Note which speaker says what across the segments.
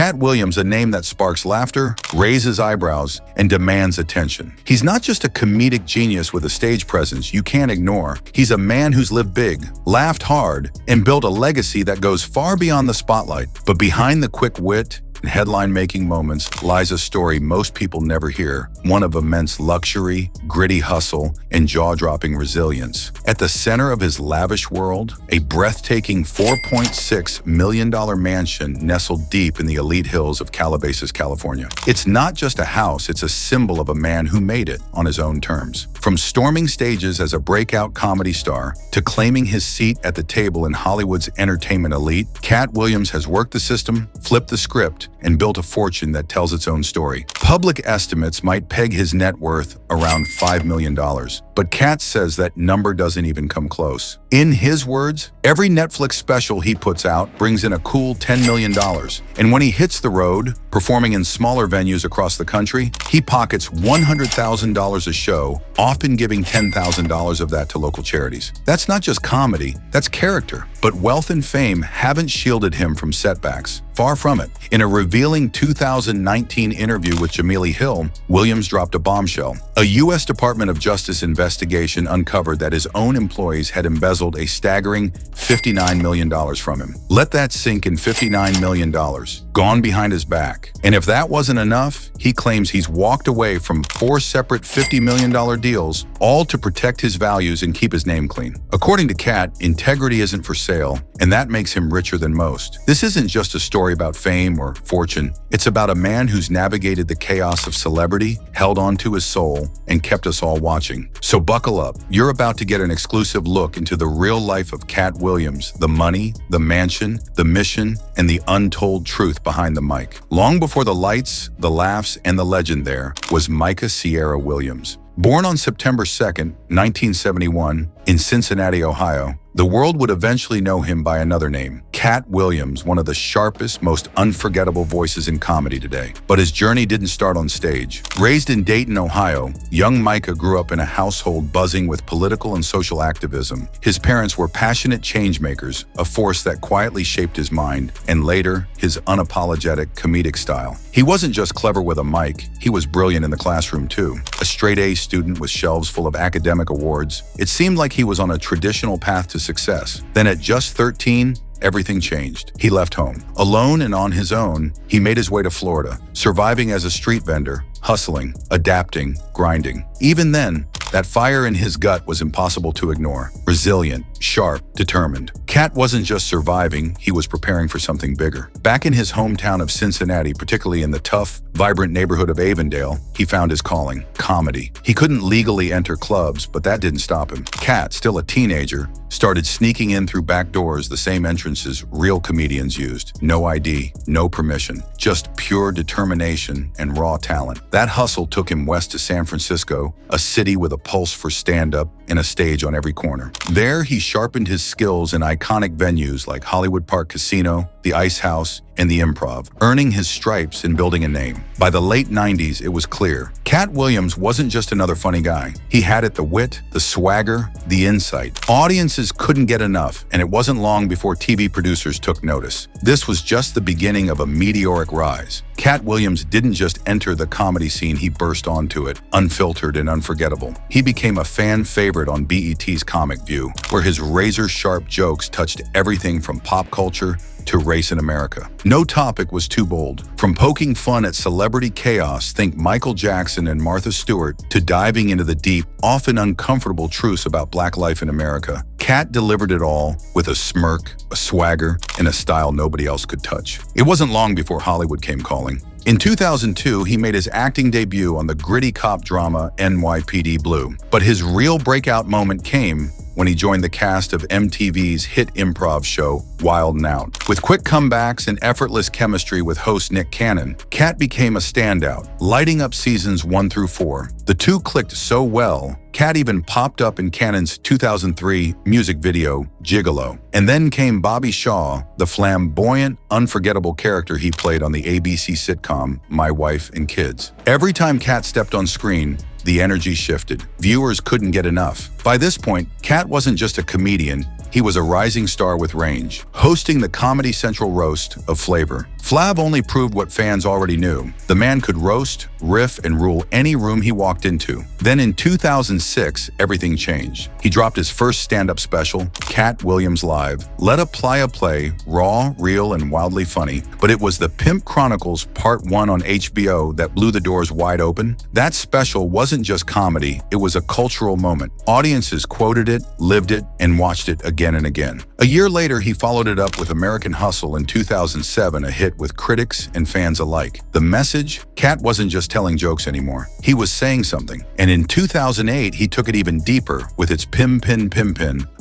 Speaker 1: Katt Williams, a name that sparks laughter, raises eyebrows, and demands attention. He's not just a comedic genius with a stage presence you can't ignore. He's a man who's lived big, laughed hard, and built a legacy that goes far beyond the spotlight. But behind the quick wit and headline-making moments lies a story most people never hear, one of immense luxury, gritty hustle, and jaw-dropping resilience. At the center of his lavish world, a breathtaking $4.6 million mansion nestled deep in the elite hills of Calabasas, California. It's not just a house, it's a symbol of a man who made it on his own terms. From storming stages as a breakout comedy star to claiming his seat at the table in Hollywood's entertainment elite, Katt Williams has worked the system, flipped the script, and built a fortune that tells its own story. Public estimates might peg his net worth around $5 million, but Katt says that number doesn't even come close. In his words, every Netflix special he puts out brings in a cool $10 million. And when he hits the road, performing in smaller venues across the country, he pockets $100,000 a show, often giving $10,000 of that to local charities. That's not just comedy, that's character. But wealth and fame haven't shielded him from setbacks. Far from it. In a revealing 2019 interview with Jamili Hill, Williams dropped a bombshell. A U.S. Department of Justice investigation uncovered that his own employees had embezzled a staggering $59 million from him. Let that sink in. $59 million, gone behind his back. And if that wasn't enough, he claims he's walked away from 4 separate $50 million deals, all to protect his values and keep his name clean. According to Katt, integrity isn't for sale, and that makes him richer than most. This isn't just a story about fame or fortune. It's about a man who's navigated the chaos of celebrity, held on to his soul, and kept us all watching. So buckle up. You're about to get an exclusive look into the real life of Katt Williams, the money, the mansion, the mission, and the untold truth behind the mic. Long before the lights, the laughs, and the legend, there was Micah Sierra Williams. Born on September 2nd, 1971, in Cincinnati, Ohio, the world would eventually know him by another name, Katt Williams, one of the sharpest, most unforgettable voices in comedy today. But his journey didn't start on stage. Raised in Dayton, Ohio, young Micah grew up in a household buzzing with political and social activism. His parents were passionate changemakers, a force that quietly shaped his mind, and later, his unapologetic comedic style. He wasn't just clever with a mic, he was brilliant in the classroom too. A straight-A student with shelves full of academic awards, it seemed like he was on a traditional path to success. Then at just 13, everything changed. He left home. Alone and on his own, he made his way to Florida, surviving as a street vendor, hustling, adapting, grinding. Even then, that fire in his gut was impossible to ignore. Resilient, sharp, determined. Katt wasn't just surviving, he was preparing for something bigger. Back in his hometown of Cincinnati, particularly in the tough, vibrant neighborhood of Avondale, he found his calling, comedy. He couldn't legally enter clubs, but that didn't stop him. Katt, still a teenager, started sneaking in through back doors, the same entrances real comedians used. No ID, no permission, just pure determination and raw talent. That hustle took him west to San Francisco, a city with a pulse for stand-up and a stage on every corner. There, he sharpened his skills in iconic venues like Hollywood Park Casino, the Ice House, and the Improv, earning his stripes and building a name. By the late 90s, it was clear. Katt Williams wasn't just another funny guy. He had the wit, the swagger, the insight. Audiences couldn't get enough, and it wasn't long before TV producers took notice. This was just the beginning of a meteoric rise. Katt Williams didn't just enter the comedy scene, he burst onto it, unfiltered and unforgettable. He became a fan favorite on BET's Comic View, where his razor-sharp jokes touched everything from pop culture to race in America. No topic was too bold. From poking fun at celebrity chaos, think Michael Jackson and Martha Stewart, to diving into the deep, often uncomfortable truths about Black life in America, Katt delivered it all with a smirk, a swagger, and a style nobody else could touch. It wasn't long before Hollywood came calling. In 2002, he made his acting debut on the gritty cop drama NYPD Blue. But his real breakout moment came when he joined the cast of MTV's hit improv show Wild 'N Out. With quick comebacks and effortless chemistry with host Nick Cannon, Katt became a standout, lighting up seasons 1 through 4. The two clicked so well, Katt even popped up in Cannon's 2003 music video, Gigolo. And then came Bobby Shaw, the flamboyant, unforgettable character he played on the ABC sitcom My Wife and Kids. Every time Katt stepped on screen, the energy shifted. Viewers couldn't get enough. By this point, Katt wasn't just a comedian, he was a rising star with range, hosting the Comedy Central roast of flavor. Flav only proved what fans already knew. The man could roast, riff, and rule any room he walked into. Then in 2006, everything changed. He dropped his first stand-up special, Katt Williams Live. Let a play, raw, real, and wildly funny. But it was the Pimp Chronicles Part 1 on HBO that blew the doors wide open. That special wasn't just comedy, it was a cultural moment. Audiences quoted it, lived it, and watched it again and again. A year later, he followed it up with American Hustle in 2007, a hit with critics and fans alike. The message? Katt wasn't just telling jokes anymore. He was saying something. And in 2008, he took it even deeper with its Pin,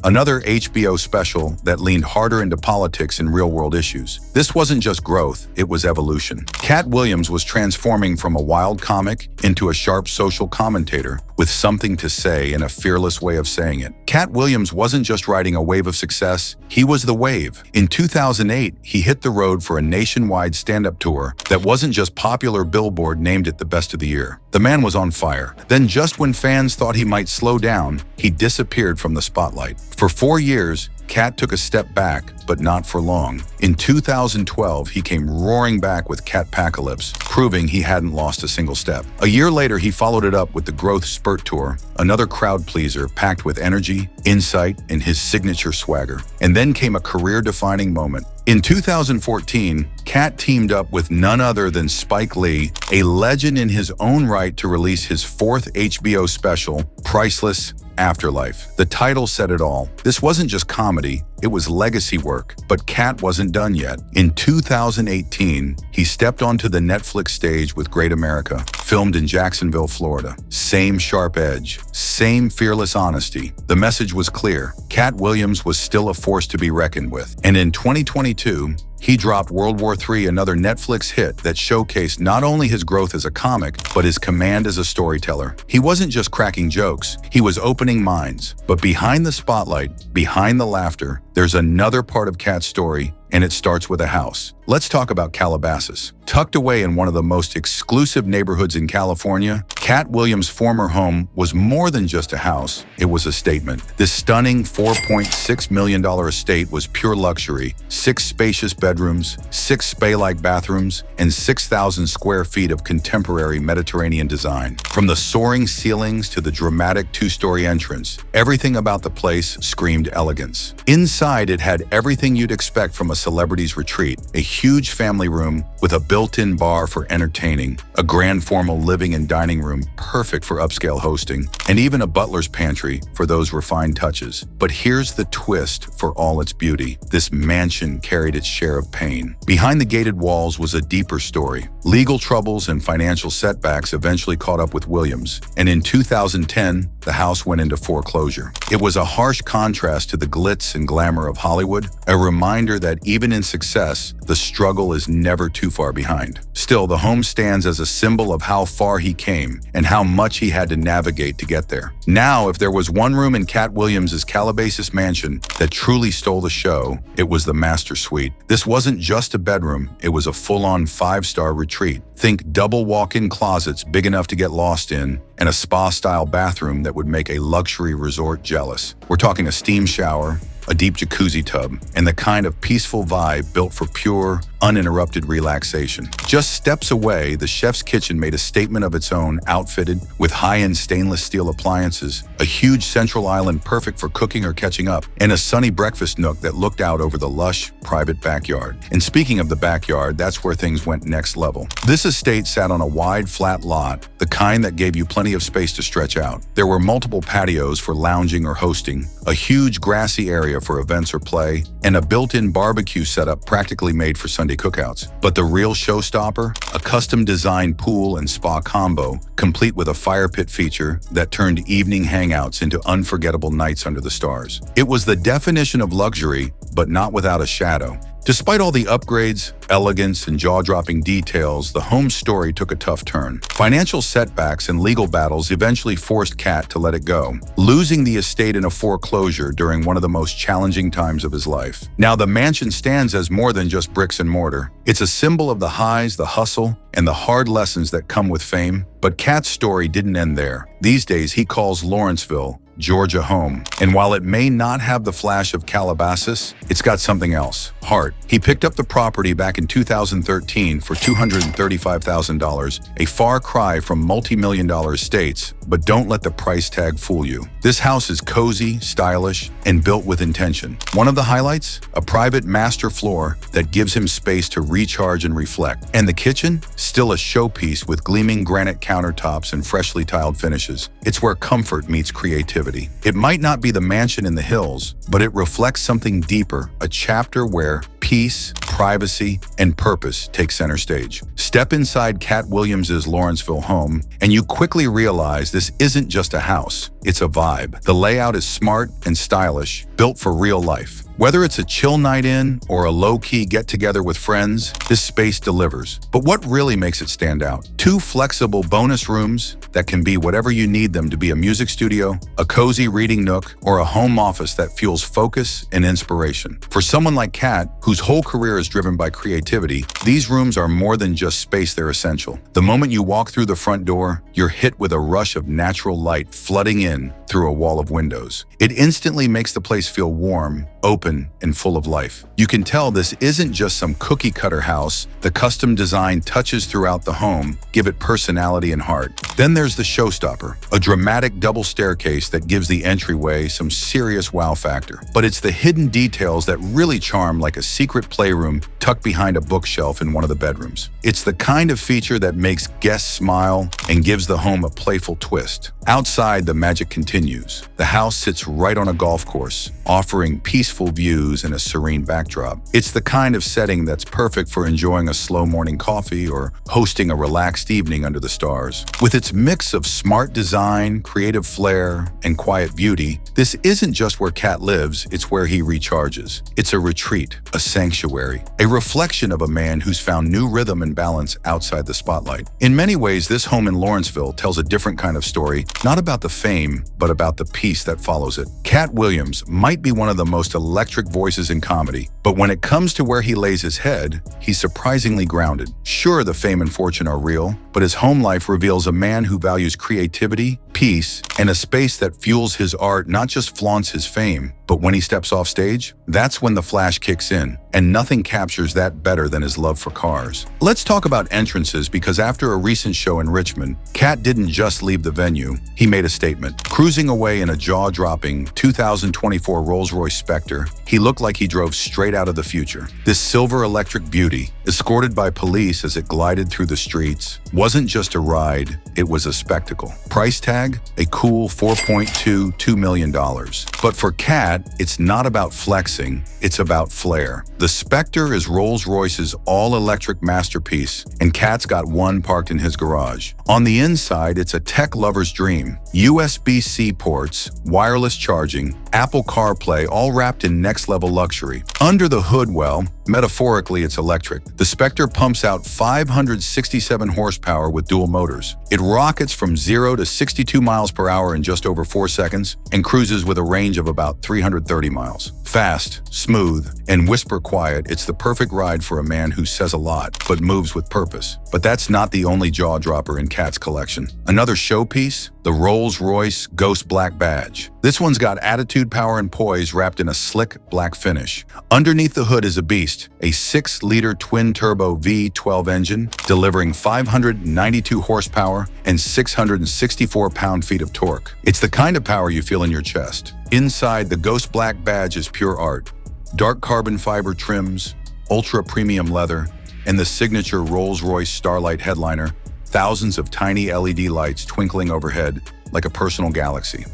Speaker 1: another HBO special that leaned harder into politics and real-world issues. This wasn't just growth, it was evolution. Katt Williams was transforming from a wild comic into a sharp social commentator with something to say and a fearless way of saying it. Katt Williams wasn't just riding a wave of success, he was the wave. In 2008, he hit the road for a nationwide stand-up tour that wasn't just popular Billboard named it the best of the year. The man was on fire. Then just when fans thought he might slow down, he disappeared from the spotlight. For 4 years, Katt took a step back, but not for long. In 2012, he came roaring back with Katt-pacalypse, proving he hadn't lost a single step. A year later, he followed it up with the Growth Spurt Tour, another crowd pleaser packed with energy, insight, and his signature swagger. And then came a career-defining moment. In 2014, Katt teamed up with none other than Spike Lee, a legend in his own right, to release his 4th HBO special, Priceless Afterlife. The title said it all. This wasn't just comedy, it was legacy work. But Katt wasn't done yet. In 2018, he stepped onto the Netflix stage with Great America, filmed in Jacksonville, Florida. Same sharp edge, same fearless honesty. The message was clear. Katt Williams was still a force to be reckoned with. And in 2022, he dropped World War III, another Netflix hit that showcased not only his growth as a comic, but his command as a storyteller. He wasn't just cracking jokes, he was opening minds. But behind the spotlight, behind the laughter, there's another part of Katt's story, and it starts with a house. Let's talk about Calabasas. Tucked away in one of the most exclusive neighborhoods in California, Katt Williams' former home was more than just a house, it was a statement. This stunning $4.6 million estate was pure luxury, 6 spacious bedrooms, 6 spa-like bathrooms, and 6,000 square feet of contemporary Mediterranean design. From the soaring ceilings to the dramatic 2-story entrance, everything about the place screamed elegance. Inside, it had everything you'd expect from a celebrity's retreat, a huge family room with a built-in bar for entertaining, a grand formal living and dining room perfect for upscale hosting, and even a butler's pantry for those refined touches. But here's the twist for all its beauty. This mansion carried its share of pain. Behind the gated walls was a deeper story. Legal troubles and financial setbacks eventually caught up with Williams, and in 2010, the house went into foreclosure. It was a harsh contrast to the glitz and glamour of Hollywood, a reminder that even in success, the struggle is never too far behind. Still, the home stands as a symbol of how far he came and how much he had to navigate to get there. Now, if there was one room in Katt Williams' Calabasas mansion that truly stole the show, it was the master suite. This wasn't just a bedroom, it was a full-on 5-star retreat. Think double walk-in closets big enough to get lost in, and a spa-style bathroom that would make a luxury resort jealous. We're talking a steam shower, a deep jacuzzi tub, and the kind of peaceful vibe built for pure, uninterrupted relaxation. Just steps away, the chef's kitchen made a statement of its own, outfitted with high-end stainless steel appliances, a huge central island perfect for cooking or catching up, and a sunny breakfast nook that looked out over the lush, private backyard. And speaking of the backyard, that's where things went next level. This estate sat on a wide, flat lot, the kind that gave you plenty of space to stretch out. There were multiple patios for lounging or hosting, a huge grassy area for events or play, and a built-in barbecue setup practically made for Sunday cookouts. But the real showstopper? A custom-designed pool and spa combo, complete with a fire pit feature that turned evening hangouts into unforgettable nights under the stars. It was the definition of luxury, but not without a shadow. Despite all the upgrades, elegance, and jaw-dropping details, the home story took a tough turn. Financial setbacks and legal battles eventually forced Katt to let it go, losing the estate in a foreclosure during one of the most challenging times of his life. Now, the mansion stands as more than just bricks and mortar. It's a symbol of the highs, the hustle, and the hard lessons that come with fame. But Katt's story didn't end there. These days, he calls Lawrenceville Georgia home. And while it may not have the flash of Calabasas, it's got something else: heart. He picked up the property back in 2013 for $235,000, a far cry from multi-million-dollar estates, but don't let the price tag fool you. This house is cozy, stylish, and built with intention. One of the highlights? A private master floor that gives him space to recharge and reflect. And the kitchen? Still a showpiece with gleaming granite countertops and freshly tiled finishes. It's where comfort meets creativity. It might not be the mansion in the hills, but it reflects something deeper, a chapter where peace, privacy, and purpose take center stage. Step inside Katt Williams' Lawrenceville home, and you quickly realize this isn't just a house, it's a vibe. The layout is smart and stylish, built for real life. Whether it's a chill night in or a low-key get-together with friends, this space delivers. But what really makes it stand out? 2 flexible bonus rooms that can be whatever you need them to be: a music studio, a cozy reading nook, or a home office that fuels focus and inspiration. For someone like Katt, whose whole career is driven by creativity, these rooms are more than just space, they're essential. The moment you walk through the front door, you're hit with a rush of natural light flooding in through a wall of windows. It instantly makes the place feel warm, open, and full of life. You can tell this isn't just some cookie-cutter house. The custom design touches throughout the home give it personality and heart. Then there's the showstopper, a dramatic double staircase that gives the entryway some serious wow factor. But it's the hidden details that really charm, like a secret playroom tucked behind a bookshelf in one of the bedrooms. It's the kind of feature that makes guests smile and gives the home a playful twist. Outside, the magic continues. The house sits right on a golf course, offering peaceful views and a serene backdrop. It's the kind of setting that's perfect for enjoying a slow morning coffee or hosting a relaxed evening under the stars. With its mix of smart design, creative flair, and quiet beauty, this isn't just where Katt lives, it's where he recharges. It's a retreat, a sanctuary, a reflection of a man who's found new rhythm and balance outside the spotlight. In many ways, this home in Lawrenceville tells a different kind of story, not about the fame, but about the peace that follows it. Katt Williams might be one of the most electric voices in comedy, but when it comes to where he lays his head, he's surprisingly grounded. Sure, the fame and fortune are real, but his home life reveals a man who values creativity, peace, and a space that fuels his art, not just flaunts his fame. But when he steps off stage, that's when the flash kicks in, and nothing captures that better than his love for cars. Let's talk about entrances, because after a recent show in Richmond, Katt didn't just leave the venue, he made a statement. Cruising away in a jaw-dropping 2024 Rolls-Royce Spectre, he looked like he drove straight out of the future. This silver electric beauty, escorted by police as it glided through the streets, wasn't just a ride, it was a spectacle. Price tag? A cool $4.22 million. But for Katt, it's not about flexing, it's about flair. The Spectre is Rolls-Royce's all-electric masterpiece, and Katt's got one parked in his garage. On the inside, it's a tech lover's dream. USB-C ports, wireless charging, Apple CarPlay, all wrapped in next-level luxury. Under the hood, well, metaphorically, it's electric. The Spectre pumps out 567 horsepower with dual motors. It rockets from 0 to 62 miles per hour in just over 4 seconds and cruises with a range of about 330 miles. Fast, smooth, and whisper quiet, it's the perfect ride for a man who says a lot, but moves with purpose. But that's not the only jaw-dropper in Katt's collection. Another showpiece? The Rolls-Royce Ghost Black Badge. This one's got attitude, power, and poise wrapped in a slick black finish. Underneath the hood is a beast, a 6-liter twin-turbo V12 engine, delivering 592 horsepower and 664 pound-feet of torque. It's the kind of power you feel in your chest. Inside, the Ghost Black Badge is pure art. Dark carbon fiber trims, ultra-premium leather, and the signature Rolls-Royce Starlight headliner, thousands of tiny LED lights twinkling overhead like a personal galaxy.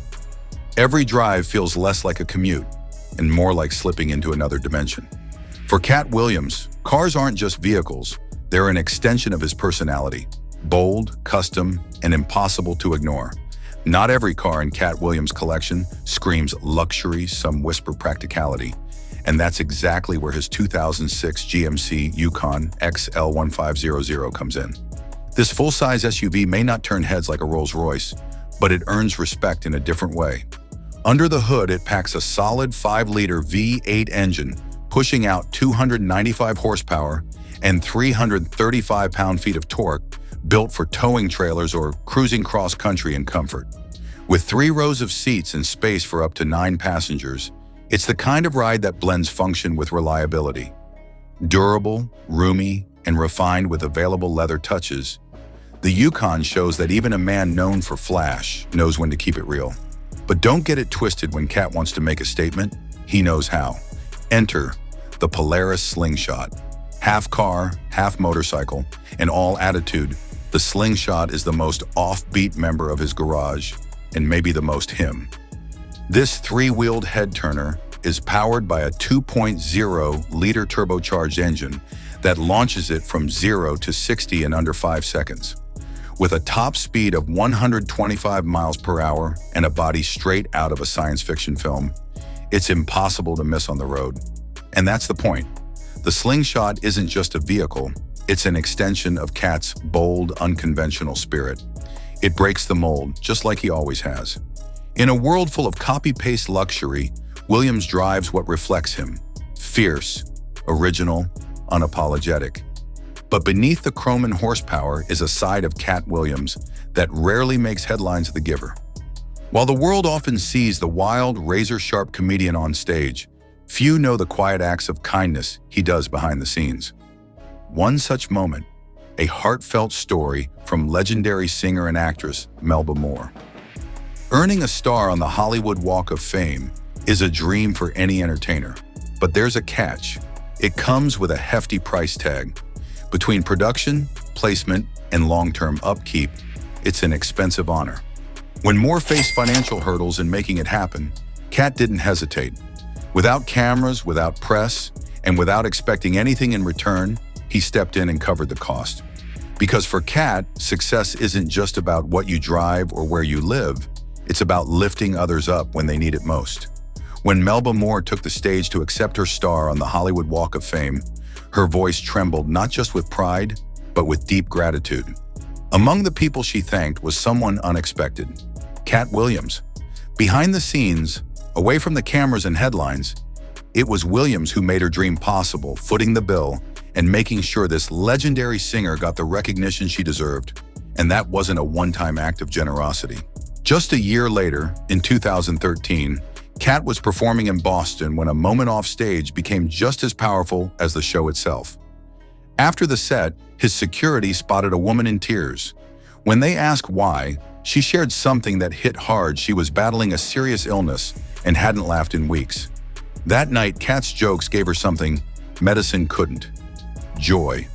Speaker 1: Every drive feels less like a commute and more like slipping into another dimension. For Katt Williams, cars aren't just vehicles, they're an extension of his personality. Bold, custom, and impossible to ignore. Not every car in Katt Williams' collection screams luxury, some whisper practicality. And that's exactly where his 2006 GMC Yukon XL 1500 comes in. This full-size SUV may not turn heads like a Rolls-Royce, but it earns respect in a different way. Under the hood, it packs a solid 5-liter V8 engine, pushing out 295 horsepower and 335 pound-feet of torque, built for towing trailers or cruising cross-country in comfort. With 3 rows of seats and space for up to 9 passengers, it's the kind of ride that blends function with reliability. Durable, roomy, and refined with available leather touches, the Yukon shows that even a man known for flash knows when to keep it real. But don't get it twisted. When Katt wants to make a statement, he knows how. Enter the Polaris Slingshot. Half car, half motorcycle, and all attitude, the Slingshot is the most offbeat member of his garage, and maybe the most him. This 3-wheeled head-turner is powered by a 2.0-liter turbocharged engine that launches it from 0 to 60 in under 5 seconds. With a top speed of 125 miles per hour and a body straight out of a science fiction film, it's impossible to miss on the road. And that's the point. The Slingshot isn't just a vehicle, it's an extension of Katt's bold, unconventional spirit. It breaks the mold, just like he always has. In a world full of copy-paste luxury, Williams drives what reflects him: fierce, original, unapologetic. But beneath the chrome and horsepower is a side of Katt Williams that rarely makes headlines. The giver. While the world often sees the wild, razor-sharp comedian on stage, few know the quiet acts of kindness he does behind the scenes. One such moment, a heartfelt story from legendary singer and actress Melba Moore. Earning a star on the Hollywood Walk of Fame is a dream for any entertainer, but there's a catch. It comes with a hefty price tag. Between production, placement, and long-term upkeep, it's an expensive honor. When Moore faced financial hurdles in making it happen, Katt didn't hesitate. Without cameras, without press, and without expecting anything in return, he stepped in and covered the cost. Because for Katt, success isn't just about what you drive or where you live, it's about lifting others up when they need it most. When Melba Moore took the stage to accept her star on the Hollywood Walk of Fame, her voice trembled not just with pride, but with deep gratitude. Among the people she thanked was someone unexpected: Katt Williams. Behind the scenes, away from the cameras and headlines, it was Williams who made her dream possible, footing the bill and making sure this legendary singer got the recognition she deserved. And that wasn't a one-time act of generosity. Just a year later, in 2013, Katt was performing in Boston when a moment off stage became just as powerful as the show itself. After the set, his security spotted a woman in tears. When they asked why, she shared something that hit hard. She was battling a serious illness and hadn't laughed in weeks. That night, Katt's jokes gave her something medicine couldn't: joy.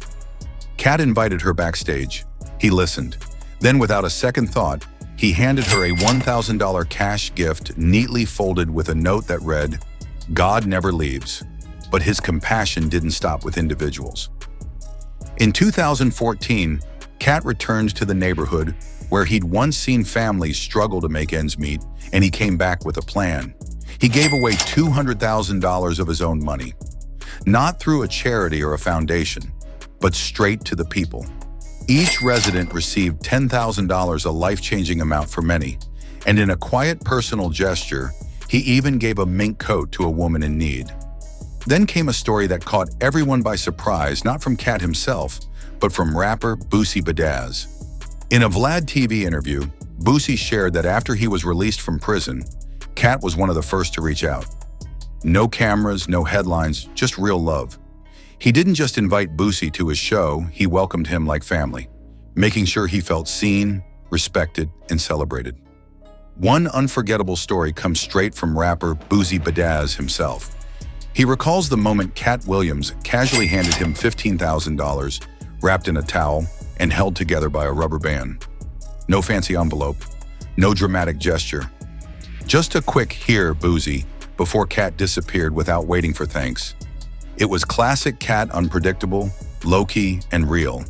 Speaker 1: Katt invited her backstage. He listened. Then, without a second thought, he handed her a $1,000 cash gift neatly folded with a note that read, "God never leaves." But his compassion didn't stop with individuals. In 2014, Katt returned to the neighborhood where he'd once seen families struggle to make ends meet, and he came back with a plan. He gave away $200,000 of his own money, not through a charity or a foundation, but straight to the people. Each resident received $10,000, a life-changing amount for many, and in a quiet personal gesture, he even gave a mink coat to a woman in need. Then came a story that caught everyone by surprise, not from Katt himself, but from rapper Boosie Badazz. In a Vlad TV interview, Boosie shared that after he was released from prison, Katt was one of the first to reach out. No cameras, no headlines, just real love. He didn't just invite Boosie to his show, he welcomed him like family, making sure he felt seen, respected, and celebrated. One unforgettable story comes straight from rapper Boosie Badazz himself. He recalls the moment Katt Williams casually handed him $15,000, wrapped in a towel and held together by a rubber band. No fancy envelope, no dramatic gesture. Just a quick "here, Boosie," before Katt disappeared without waiting for thanks. It was classic Katt, unpredictable, low-key, and real.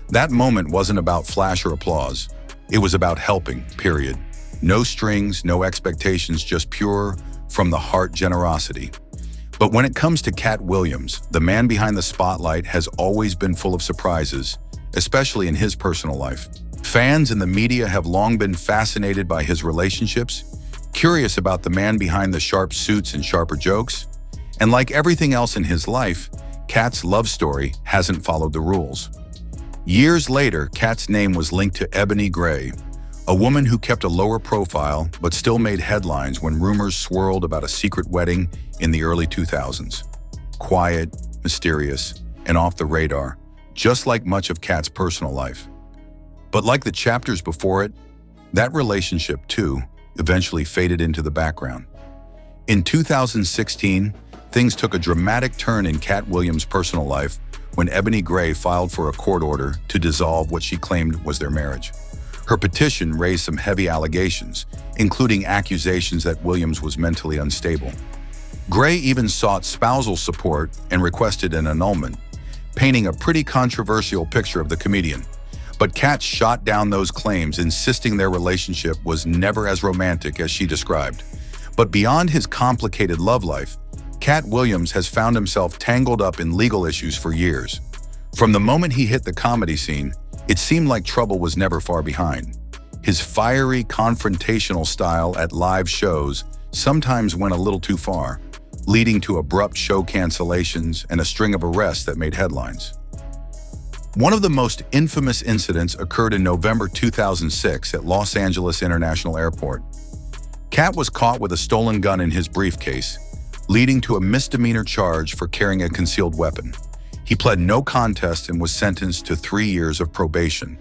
Speaker 1: That moment wasn't about flash or applause. It was about helping, period. No strings, no expectations, just pure, from the heart generosity. But when it comes to Katt Williams, the man behind the spotlight has always been full of surprises, especially in his personal life. Fans and the media have long been fascinated by his relationships, curious about the man behind the sharp suits and sharper jokes. And like everything else in his life, Katt's love story hasn't followed the rules. Years later, Katt's name was linked to Ebony Gray, a woman who kept a lower profile but still made headlines when rumors swirled about a secret wedding in the early 2000s. Quiet, mysterious, and off the radar, just like much of Katt's personal life. But like the chapters before it, that relationship, too, eventually faded into the background. In 2016, things took a dramatic turn in Katt Williams' personal life when Ebony Gray filed for a court order to dissolve what she claimed was their marriage. Her petition raised some heavy allegations, including accusations that Williams was mentally unstable. Gray even sought spousal support and requested an annulment, painting a pretty controversial picture of the comedian. But Katt shot down those claims, insisting their relationship was never as romantic as she described. But beyond his complicated love life, Katt Williams has found himself tangled up in legal issues for years. From the moment he hit the comedy scene, it seemed like trouble was never far behind. His fiery, confrontational style at live shows sometimes went a little too far, leading to abrupt show cancellations and a string of arrests that made headlines. One of the most infamous incidents occurred in November 2006 at Los Angeles International Airport. Katt was caught with a stolen gun in his briefcase, leading to a misdemeanor charge for carrying a concealed weapon. He pled no contest and was sentenced to 3 years of probation.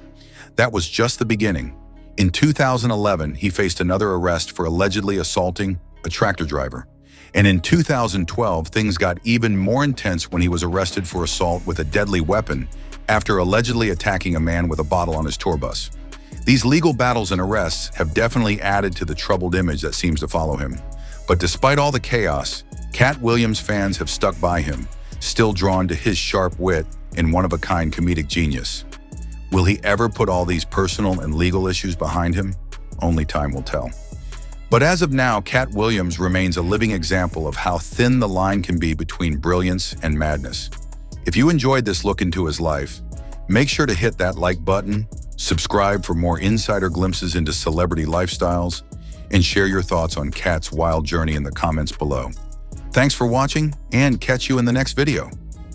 Speaker 1: That was just the beginning. In 2011, he faced another arrest for allegedly assaulting a tractor driver. And in 2012, things got even more intense when he was arrested for assault with a deadly weapon after allegedly attacking a man with a bottle on his tour bus. These legal battles and arrests have definitely added to the troubled image that seems to follow him. But despite all the chaos, Katt Williams fans have stuck by him, still drawn to his sharp wit and one-of-a-kind comedic genius. Will he ever put all these personal and legal issues behind him? Only time will tell. But as of now, Katt Williams remains a living example of how thin the line can be between brilliance and madness. If you enjoyed this look into his life, make sure to hit that like button, subscribe for more insider glimpses into celebrity lifestyles, and share your thoughts on Katt's wild journey in the comments below. Thanks for watching, and catch you in the next video.